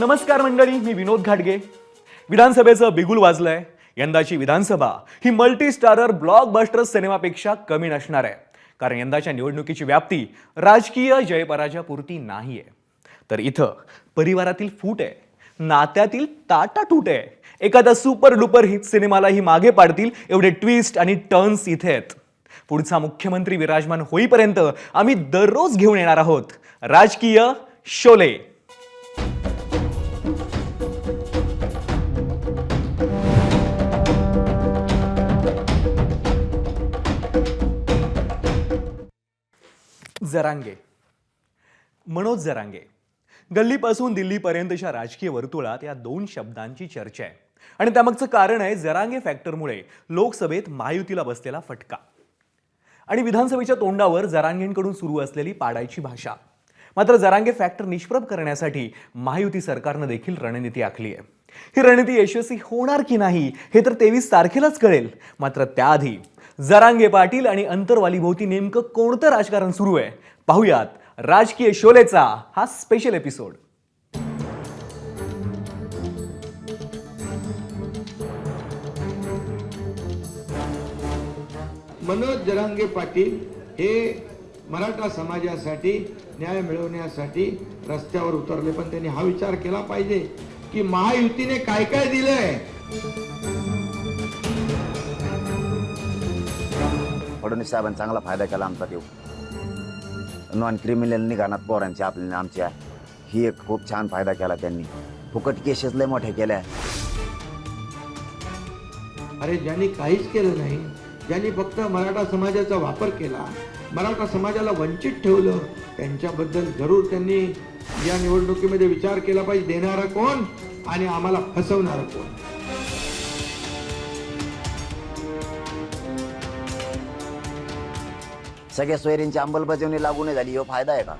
नमस्कार मंडळी, मी विनोद घाटगे. विधानसभेचं बिगुल वाजलंय. यंदाची विधानसभा ही मल्टी स्टारर ब्लॉकबस्टर सिनेमापेक्षा कमी नसणार आहे. कारण यंदाच्या निवडणुकीची व्याप्ती राजकीय जयपराजयापुरती नाहीये. तर इथं परिवारातील फूट आहे, नात्यातील ताटातूट आहे. एखादा सुपर डुपर हिट सिनेमालाही मागे पाडतील एवढे ट्विस्ट आणि टर्न्स इथे आहेत. पुढचा मुख्यमंत्री विराजमान होईपर्यंत आम्ही दररोज घेऊन येणार आहोत राजकीय शोले. जरांगे, मनोज जरांगे. गल्लीपासून दिल्लीपर्यंतच्या राजकीय वर्तुळात या दोन शब्दांची चर्चा आहे. आणि त्यामागचं कारण आहे जरांगे फॅक्टरमुळे लोकसभेत महायुतीला बसलेला फटका आणि विधानसभेच्या तोंडावर जरांगेंकडून सुरू असलेली पाडायची भाषा. मात्र जरांगे फॅक्टर निष्प्रभ करण्यासाठी महायुती सरकारनं देखील रणनीती आखली आहे. ही रणनीती यशस्वी होणार की नाही हे तर 23 तारखेलाच कळेल. मात्र त्याआधी जरांगे पाटील आणि अंतरवालीभोवती नेमकं कोणतं राजकारण सुरू आहे पाहूयात राजकीय शोलेचा हा स्पेशल एपिसोड. मनोज जरांगे पाटील हे मराठा समाजासाठी न्याय मिळवण्यासाठी रस्त्यावर उतरले, पण त्यांनी हा विचार केला पाहिजे की महायुतीने काय काय दिलंय. फडणवीस साहेबांनी चांगला फायदा केला आमचा. देऊ नॉन क्रिमिनल निघाणात पोरांच्या आपल्या आमच्या ही एक खूप छान फायदा केला त्यांनी. फुकट केसेस लय मोठ्या केल्या. अरे ज्यांनी काहीच केलं नाही, ज्यांनी फक्त मराठा समाजाचा वापर केला, मराठा समाजाला वंचित ठेवलं, त्यांच्याबद्दल जरूर त्यांनी या निवडणुकीमध्ये विचार केला पाहिजे. देणारा कोण आणि आम्हाला फसवणारा कोण. सगळ्या सोयरींची अंमलबजावणी लागू नाही झाली, ह्यो फायदा आहे का?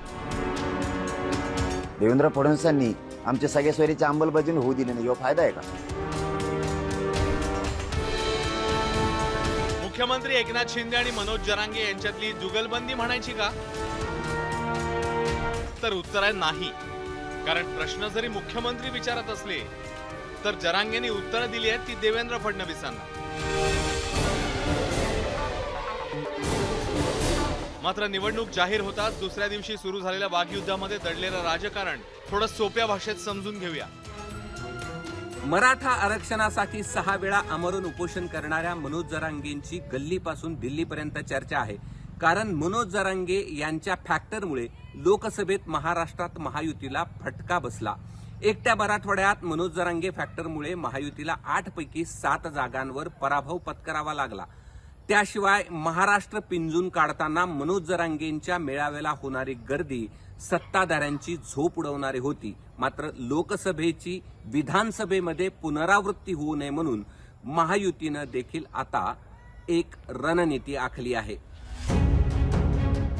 देवेंद्र फडणवीसांनी आमच्या सगळ्या सोयरीची अंमलबजावणी होऊ दिली नाही, ह्यो फायदा आहे का? मुख्यमंत्री एकनाथ शिंदे आणि मनोज जरांगे यांच्यातली जुगलबंदी म्हणायची का? तर उत्तर आहे नाही. कारण प्रश्न जरी मुख्यमंत्री विचारत असले तर जरांगेंनी उत्तरं दिली आहेत ती देवेंद्र फडणवीसांना. मात्र निवडणूक जाहीर होताच दुसऱ्या दिवशी सुरू झालेल्या वागयुद्धामध्ये दडलेलं राजकारण थोडं सोप्या भाषेत समजून घेऊया. मराठा आरक्षणासाठी 6 वेळा आमरण उपोषण करणाऱ्या मनोज जरांगेंची गल्लीपासून दिल्लीपर्यंत चर्चा आहे. कारण मनोज जरांगे यांच्या फॅक्टरमुळे लोकसभेत महाराष्ट्रात महायुतीला फटका बसला. एकट्या मराठवाड्यात मनोज जरांगे फॅक्टरमुळे महायुतीला 8 पैकी 7 जागांवर पराभव पत्करावा लागला. त्याशिवाय महाराष्ट्र पिंजून काढताना मनोज जरांगेंच्या मेळाव्याला होणारी गर्दी सत्ताधाऱ्यांची झोप उडवणारी होती. मात्र लोकसभेची विधानसभेमध्ये पुनरावृत्ती होऊ नये म्हणून महायुतीनं देखील आता एक रणनीती आखली आहे.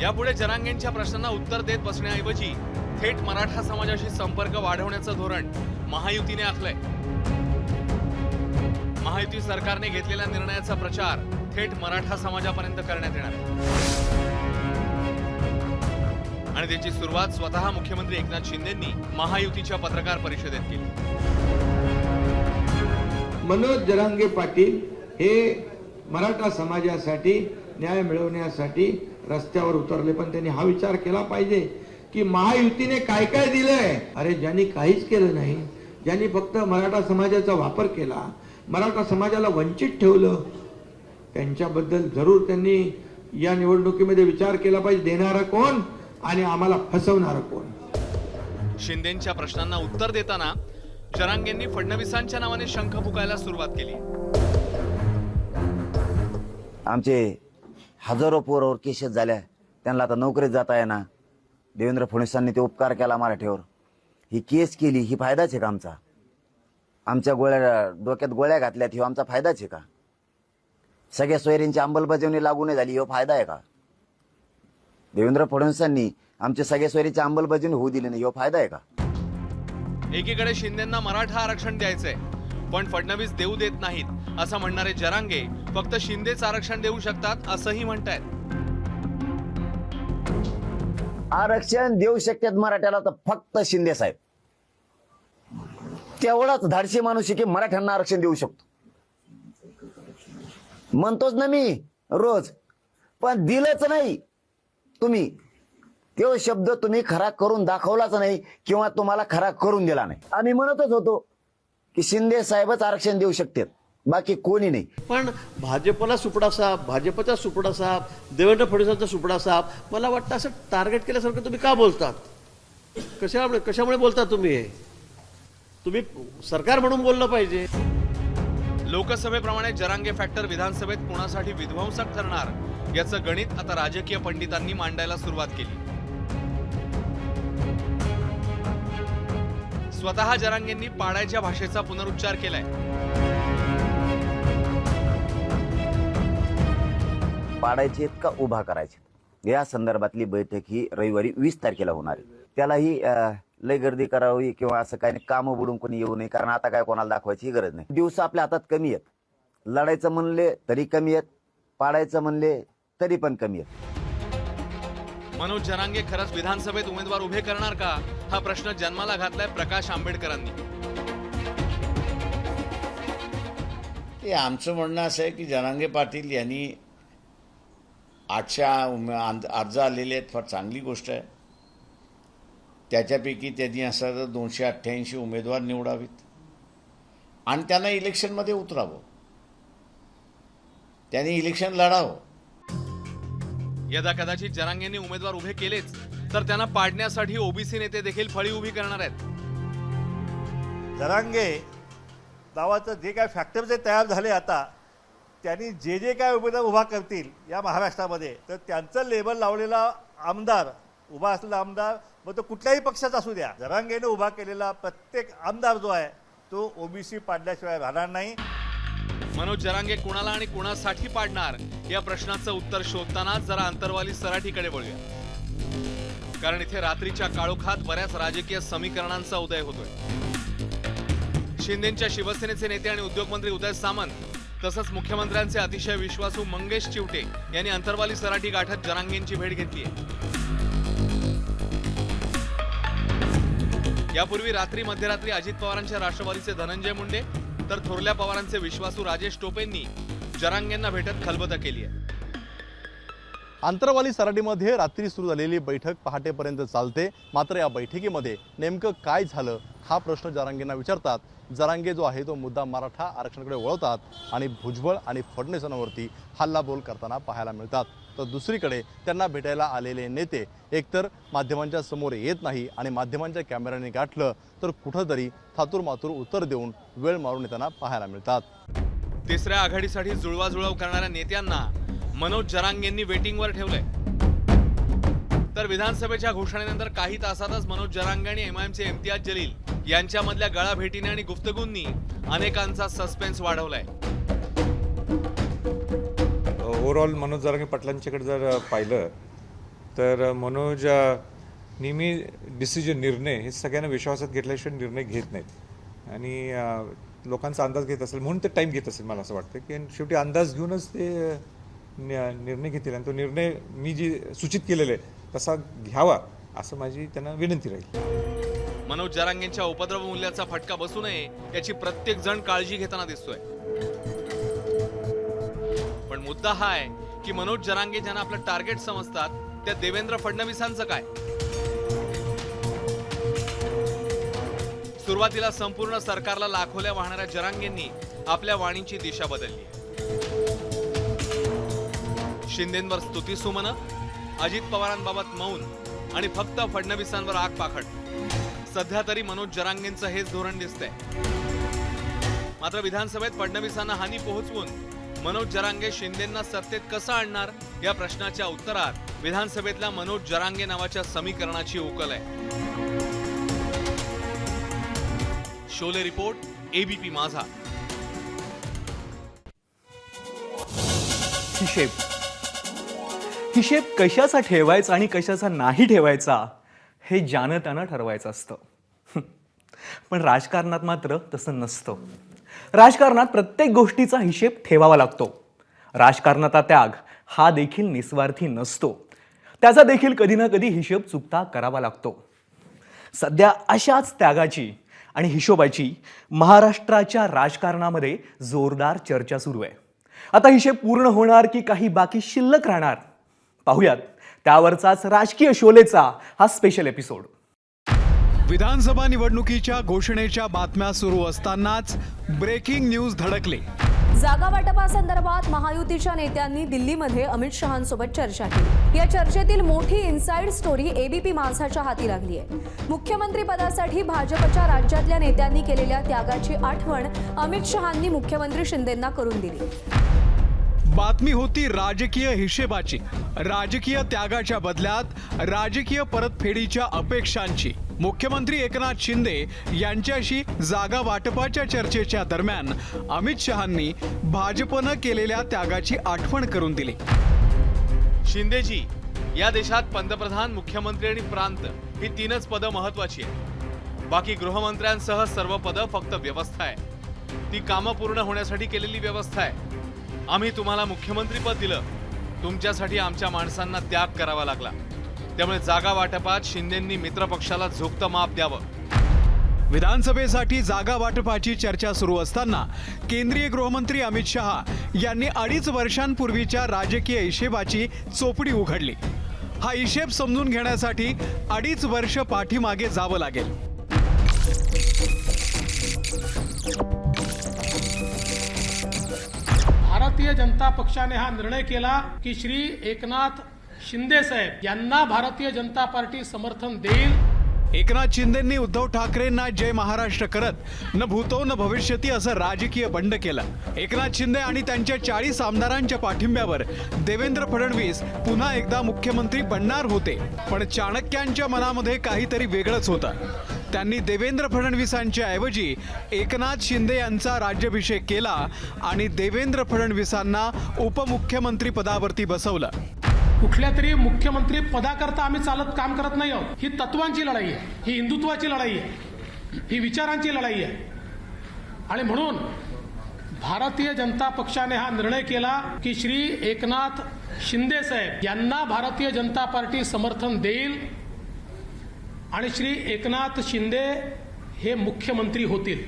यापुढे जरांगेंच्या प्रश्नांना उत्तर देत बसण्याऐवजी थेट मराठा समाजाशी संपर्क वाढवण्याचं धोरण महायुतीने आखलंय. महायुती सरकारने घेतलेल्या निर्णयाचा प्रचार थेट मराठा समाजापर्यंत करण्यात येणार आहे. आणि त्याची सुरुवात स्वतः मुख्यमंत्री एकनाथ शिंदेंनी महायुतीच्या पत्रकार परिषदेत केली. मनोज जरांगे पाटील हे मराठा समाजासाठी न्याय मिळवण्यासाठी रस्त्यावर उतरले, पण त्यांनी हा विचार केला पाहिजे की महायुतीने काय काय दिलंय. अरे ज्यांनी काहीच केलं नाही, ज्यांनी फक्त मराठा समाजाचा वापर केला, मराठा समाजाला वंचित ठेवलं, त्यांच्याबद्दल जरूर त्यांनी या निवडणुकीमध्ये विचार केला पाहिजे. देणारा कोण आणि आम्हाला फसवणारा कोण. शिंदेंच्या प्रश्नांना उत्तर देताना जरांगेंनी फडणवीसांच्या नावाने शंख फुकायला सुरुवात केली. आमचे हजारो पोरावर केसेस झाल्या, त्यांना आता नोकरीत जाता येणार. देवेंद्र फडणवीसांनी ते उपकार केला मराठीवर. ही केस केली, ही फायदाच आहे का आमचा? आमच्या डोक्यात गोळ्या घातल्यात, ही आमचा फायदाच आहे का? सगळ्या सोयरींची अंमलबजावणी लागू नाही झाली, ह्यो फायदा आहे का? देवेंद्र फडणवीसांनी आमच्या सगळ्या सोयरीची अंमलबजावणी होऊ दिली नाही, ह्यो फायदा आहे का? एकीकडे शिंदेंना मराठा आरक्षण द्यायचंय, पण फडणवीस देऊ देत नाहीत असं म्हणणारे जरांगे फक्त शिंदेच आरक्षण देऊ शकतात असंही म्हणतायत. आरक्षण देऊ शकतात मराठ्याला तर फक्त शिंदे साहेब. तेवढाच धाडशी माणूस आहे की मराठ्यांना आरक्षण देऊ शकतो. म्हणतोच ना मी रोज, पण दिलंच नाही तुम्ही. तो शब्द तुम्ही खरा करून दाखवलाच नाही किंवा तुम्हाला खरा करून दिला नाही. आम्ही म्हणतच होतो की शिंदे साहेबच आरक्षण देऊ शकतात, बाकी कोणी नाही. पण भाजपला सुपडा साहेब, भाजपचा सुपडा साहेब, देवेंद्र फडणवीसांचा सुपडा साहेब, मला वाटतं असं टार्गेट केल्यासारखं तुम्ही का बोलतात? कशामुळे बोलता तुम्ही? हे तुम्ही सरकार म्हणून बोललं पाहिजे. लोकसभेप्रमाणे जरांगे फॅक्टर विधानसभेत कोणासाठी विध्वंसक ठरणार याचं गणित आता राजकीय पंडितांनी मांडायला सुरुवात केली. स्वतः जरांगेंनी पाडायच्या भाषेचा पुनरुच्चार केलाय. पाडायचे आहेत का उभा करायचे, या संदर्भातली बैठक ही रविवारी 20 तारखेला होणार आहे. त्यालाही लय गर्दी करावी किंवा असं काही नाही, कामं बुडून कोणी येऊ नये, कारण आता काय कोणाला दाखवायची गरज नाही. दिवस आपल्या हातात कमी आहेत. लढायचं म्हणले तरी कमी आहेत, पाडायचं म्हणले तरी पण कमी आहेत. मनोज जरांगे खरंच विधानसभेत उमेदवार उभे करणार का, हा प्रश्न जन्माला घातलाय प्रकाश आंबेडकरांनी. ते आमचं म्हणणं असं आहे की जरांगे पाटील यांनी 800 अर्ज आलेले आहेत, फार चांगली गोष्ट आहे. त्याच्यापैकी त्यांनी असं 288 उमेदवार निवडावेत आणि त्यांना इलेक्शनमध्ये उतरावं, त्यांनी इलेक्शन लढावं. यदा कदाचित जरांगेंनी उमेदवार उभे केलेच तर त्यांना पाडण्यासाठी ओबीसी नेते देखील फळी उभी करणार आहेत. जरांगे नावाचं जे काय फॅक्टर जे तयार झाले आता, त्यांनी जे काय उमेदवार उभा करतील या महाराष्ट्रामध्ये, तर त्यांचं लेबल लावलेला आमदार, उभा असलेला आमदार, मग तो कुठल्याही पक्षाचा असू द्या, जरांगेने उभा केलेला प्रत्येक आमदार जो आहे तो ओबीसी पाडल्याशिवाय राहणार नाही. मनोज जरांगे कुणाला आणि कुणासाठी पाडणार या प्रश्नाचं उत्तर शोधताना जरा अंतरवाली सराठीकडे वळूया. कारण इथे रात्रीच्या काळोखात बऱ्याच राजकीय समीकरणांचा उदय होतोय. शिंदेच्या शिवसेनेचे नेते आणि उद्योगमंत्री उदय सामंत तसंच मुख्यमंत्र्यांचे अतिशय विश्वासू मंगेश चिवटे यांनी अंतरवाली सराठी गाठत जरांगेंची भेट घेतली आहे. यापूर्वी रात्री मध्यरात्री अजित पवारांच्या राष्ट्रवादीचे धनंजय मुंडे तर थोरल्या पवारांचे विश्वासू राजेश टोपेंनी जरांगेंना भेटत खलबतं केली आहे. अंतरवाली सराटीमध्ये रात्री सुरू झालेली बैठक पहाटेपर्यंत चालते. मात्र या बैठकीमध्ये नेमकं काय झालं हा प्रश्न जरांगेंना विचारतात. जरांगे जो आहे तो मुद्दा मराठा आरक्षणाकडे वळवतात आणि भुजबळ आणि फडणवीसांवरती हल्लाबोल करताना पाहायला मिळतात. तर दुसरीकडे त्यांना भेटायला आलेले नेते एकतर माध्यमांच्या समोर येत नाही आणि माध्यमांच्या कॅमेऱ्याने गाठलं तर कुठंतरी थातूरमातूर उत्तर देऊन वेळ मारून येताना पाहायला मिळतात. तिसऱ्या आघाडीसाठी जुळवाजुळव करणाऱ्या नेत्यांना मनोज जरांगेंनी वेटिंगवर ठेवलंय. तर विधानसभेच्या घोषणेनंतर काही तासातच मनोज जरांगे आणि एमआयएमचे इम्तियाज जलील यांच्यामधल्या गळाभेटीने आणि गुफ्तगूंनी अनेकांचा सस्पेन्स वाढवलाय. ओव्हरऑल मनोज जरांगे पाटलांच्याकडे जर पाहिलं तर मनोज नेहमी निर्णय हे सगळ्यांना विश्वासात घेतल्याशिवाय निर्णय घेत नाहीत आणि लोकांचा अंदाज घेत असेल म्हणून ते टाईम घेत असेल. मला असं वाटतं की शेवटी अंदाज घेऊनच ते निर्णय घेतील आणि तो निर्णय मी जी सूचित केलेला आहे तसा घ्यावा असं माझी त्यांना विनंती राहील. मनोज जरांगेंच्या उपद्रव मूल्याचा फटका बसू नये याची प्रत्येक जण काळजी घेताना दिसतोय. पण मुद्दा हा आहे की मनोज जरांगे ज्यांना आपलं टार्गेट समजतात त्या देवेंद्र फडणवीसांचं काय. सुरुवातीला संपूर्ण सरकारला लाखोल्या वाहणाऱ्या जरांगेंनी आपल्या वाणीची दिशा बदलली. शिंदेंवर स्तुतीसुमनं, अजित पवारांबाबत मौन आणि फक्त फडणवीसांवर आग पाखड. सध्या तरी मनोज जरांगेंचं हेच धोरण दिसतंय. मात्र विधानसभेत फडणवीसांना हानी पोहोचवून मनोज जरांगे शिंदेंना सत्तेत कसं आणणार या प्रश्नाच्या उत्तरात विधानसभेतल्या मनोज जरांगे नावाच्या समीकरणाची उकल आहे. शोले रिपोर्ट, एबीपी माझा. हिशेब कशाचा ठेवायचा आणि कशाचा नाही ठेवायचा हे ज्यानं त्यानं ठरवायचं असतं. पण राजकारणात मात्र तसं नसतं. राजकारणात प्रत्येक गोष्टीचा हिशेब ठेवावा लागतो. राजकारणाचा त्याग हा देखील निस्वार्थी नसतो. त्याचा देखील कधी ना कधी हिशेब चुकता करावा लागतो. सध्या अशाच त्यागाची आणि हिशोबाची महाराष्ट्राच्या राजकारणामध्ये जोरदार चर्चा सुरू आहे. आता हिशेब पूर्ण होणार की काही बाकी शिल्लक राहणार पाहूयात. त्यावरचाच राजकीय शोलेचा हा स्पेशल एपिसोड. विधानसभा निवडणुकीच्या घोषणेच्या बातम्या सुरू असतानाच ब्रेकिंग न्यूज धडकली. जागा वाटपासंदर्भात महायुतीच्या नेत्यांनी दिल्लीमध्ये अमित शहांसोबत चर्चा केली. या चर्चेतील मोठी इनसाइड स्टोरी एबीपी माझाच्या हाती लागली आहे. मुख्यमंत्री पदासाठी भाजपच्या राज्यातल्या नेत्यांनी केलेल्या त्यागाची आठवण अमित शहांनी मुख्यमंत्री शिंदेंना करून दिली. बातमी होती राजकीय हिशेबाची, राजकीय त्यागाच्या बदल्यात राजकीय परतफेडीच्या अपेक्षांची. मुख्यमंत्री एकनाथ शिंदे यांच्याशी जागा वाटपाच्या चर्चेच्या दरम्यान अमित शहांनी भाजपनं केलेल्या त्यागाची आठवण करून दिली. शिंदेजी, या देशात पंतप्रधान, मुख्यमंत्री आणि प्रांत ही 3च पदं महत्वाची आहेत. बाकी गृहमंत्र्यांसह सर्व पदं फक्त व्यवस्था आहे. ती कामं पूर्ण होण्यासाठी केलेली व्यवस्था आहे. आम्ही तुम्हाला मुख्यमंत्रीपद दिलं, तुमच्यासाठी आमच्या माणसांना त्याग करावा लागला. त्यामुळे जागा वाटपात शिंदेंनी मित्रपक्षाला झोकतं माप द्यावं. विधानसभेसाठी जागा वाटपाची चर्चा सुरू असताना केंद्रीय गृहमंत्री अमित शहा यांनी 2.5 वर्षांपूर्वीच्या राजकीय हिशेबाची चोपडी उघडली. हा हिशेब समजून घेण्यासाठी 2.5 वर्ष पाठीमागे जावं लागेल. भारतीय जनता पक्षाने हा निर्णय केला की श्री एकनाथ शिंदे साहेब यांना भारतीय जनता पार्टी समर्थन देईल. एकनाथ शिंदेंनी उद्धव ठाकरेंना जय महाराष्ट्र करत न भूतो न भविष्यती असं राजकीय बंड केलं. एकनाथ शिंदे आणि त्यांच्या 40 आमदारांच्या पाठिंब्यावर देवेंद्र फडणवीस पुन्हा एकदा मुख्यमंत्री बनणार होते. पण चाणक्यांच्या मनामध्ये काहीतरी वेगळंच होतं. त्यांनी देवेंद्र फडणवीसांच्या ऐवजी एकनाथ शिंदे यांचा राज्याभिषेक केला आणि देवेंद्र फडणवीसांना उपमुख्यमंत्री पदावरती बसवलं. कुठल्या तरी मुख्यमंत्री पदाकरता आम्ही काम करत नाही आहोत. ही तत्वांची लढाई आहे, ही हिंदुत्वाची लढाई आहे, ही विचारांची लढाई आहे. आणि म्हणून भारतीय जनता पक्षाने हा निर्णय केला की श्री एकनाथ शिंदे साहेब यांना भारतीय जनता पार्टी समर्थन देईल आणि श्री एकनाथ शिंदे हे मुख्यमंत्री होतील.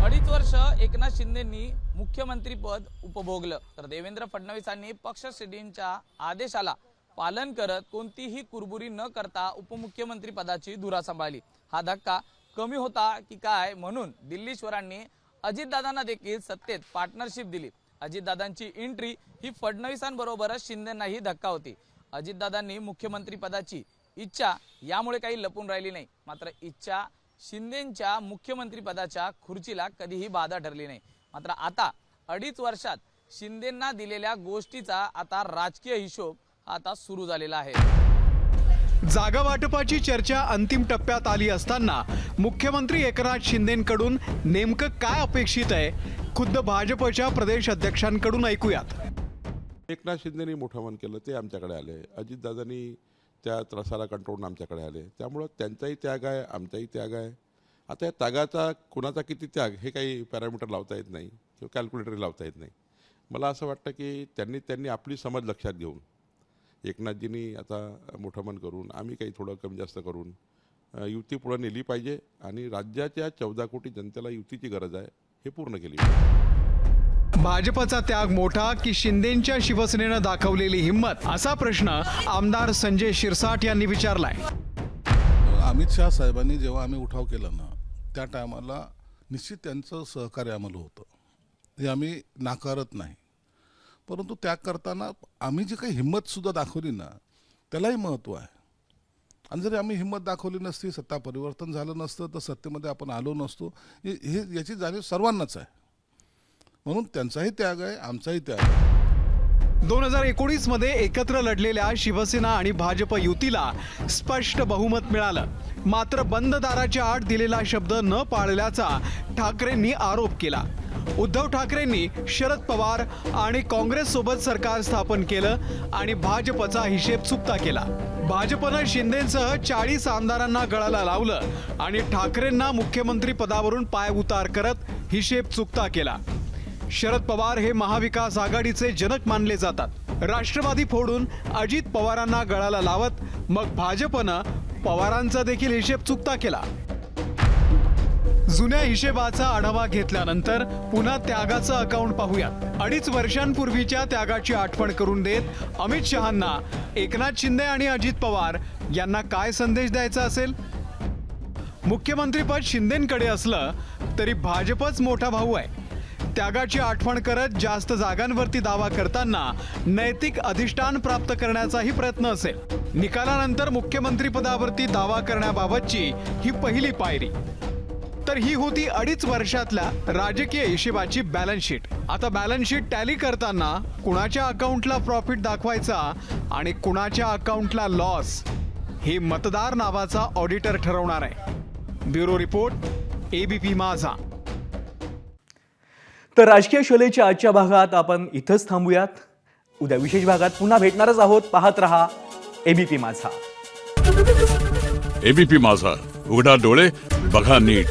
2.5 वर्ष एकनाथ शिंदेंनी मुख्यमंत्रीपद उपभोगलं तर देवेंद्र फडणवीसांनी पक्षश्रेष्ठींच्या आदेशाला पालन करत कोणतीही कुरबुरी न करता उपमुख्यमंत्री पदाची धुरा सांभाळली. हा धक्का कमी होता की काय म्हणून दिल्लीश्वरांनी अजितदादांना देखील सत्तेत पार्टनरशिप दिली. अजितदादांची एंट्री ही फडणवीसांबरोबरच शिंदेंनाही धक्का होती. अजितदादांनी मुख्यमंत्री पदाची इच्छा यामुळे काही लपून राहिली नाही. मात्र इच्छा शिंदेंच्या मुख्यमंत्री पदाच्या खुर्चीला कधीही बाधा ठरली नाही. मात्र आता 2.5 वर्षात शिंदेंना दिलेल्या गोष्टीचा आता राजकीय हिशोब आता सुरू झालेला आहे. जागा वाटपाची चर्चा अंतिम टप्प्यात आली असताना मुख्यमंत्री एकनाथ शिंदेंकडून नेमकं काय अपेक्षित आहे खुद्द भाजपच्या प्रदेश अध्यक्षांकडून ऐकूयात. एकनाथ शिंदेनी मोठं मन केलं, ते आमच्याकडे आले. अजितदादांनी त्या त्रासाला कंट्रोलून आमच्याकडे आले. त्यामुळं त्यांचाही त्याग आहे, आमचाही त्याग आहे. आता या त्यागाचा कुणाचा किती त्याग हे काही पॅरामीटर लावता येत नाही किंवा कॅल्क्युलेटरी लावता येत नाही. मला असं वाटतं की त्यांनी आपली समज लक्षात घेऊन एकनाथजींनी आता मोठं मन करून आम्ही काही थोडं कमी जास्त करून युती पुढे नेली पाहिजे आणि राज्याच्या 14 कोटी जनतेला युतीची गरज आहे हे पूर्ण केली पाहिजे. भाजपचा त्याग मोठा की शिंदेंच्या शिवसेनेनं दाखवलेली हिंमत असा प्रश्न आमदार संजय शिरसाट यांनी विचारलाय. अमित शहा साहेबांनी जेव्हा आम्ही उठाव केला ना त्या टायमाला निश्चित त्यांचं सहकार्य आम्हाला होतं, हे आम्ही नाकारत नाही. परंतु त्याग करताना आम्ही जी काही हिंमतसुद्धा दाखवली ना त्यालाही महत्त्व आहे. आणि जरी आम्ही हिंमत दाखवली नसती, सत्ता परिवर्तन झालं नसतं तर सत्तेमध्ये आपण आलो नसतो, हे याची जाणीव सर्वांनाच आहे. म्हणून त्यांचाही त्याग आहे, आमचाही त्याग आहे. 2019 मध्ये एकत्र लढलेल्या शिवसेना आणि भाजप युतीला स्पष्ट बहुमत मिळालं. मात्र बंद दाराच्या आड दिलेला शब्द न पाळल्याचा ठाकरेंनी आरोप केला. उद्धव ठाकरेंनी शरद पवार आणि काँग्रेस सोबत सरकार स्थापन केलं आणि भाजपचा हिशेब चुकता केला. भाजपनं शिंदेंसह 40 आमदारांना गळाला लावलं आणि ठाकरेंना मुख्यमंत्री पदावरून पाय उतार करत हिशेब चुकता केला. शरद पवार हे महाविकास आघाडीचे जनक मानले जातात. राष्ट्रवादी फोडून अजित पवारांना गळाला लावत मग भाजपनं पवारांचा देखील हिशेब चुकता केला. जुन्या हिशेबाचा आढावा घेतल्यानंतर पुन्हा त्यागाचं अकाउंट पाहूयात. 2.5 वर्षांपूर्वीच्या त्यागाची आठवण करून देत अमित शहांना एकनाथ शिंदे आणि अजित पवार यांना काय संदेश द्यायचा असेल? मुख्यमंत्रीपद शिंदेंकडे असलं तरी भाजपच मोठा भाऊ आहे. त्यागाची आठवण करत जास्त जागांवरती दावा करताना नैतिक अधिष्ठान प्राप्त करण्याचाही प्रयत्न असेल. निकालानंतर मुख्यमंत्रीपदावरती दावा करण्याबाबतची ही पहिली पायरी. तर ही होती 2.5 वर्षातल्या राजकीय हिशेबाची बॅलन्स शीट. आता बॅलन्स शीट टॅली करताना कुणाच्या अकाउंटला प्रॉफिट दाखवायचा आणि कुणाच्या अकाउंटला लॉस हे मतदार नावाचा ऑडिटर ठरवणार आहे. ब्युरो रिपोर्ट, ABP माझा. तर राजकीय शोलेच्या आजच्या भागात आपण इथंच थांबूयात. उद्या विशेष भागात पुन्हा भेटणारच आहोत. पाहत रहा ABP माझा. ABP माझा, उघडा डोळे बघा नीट.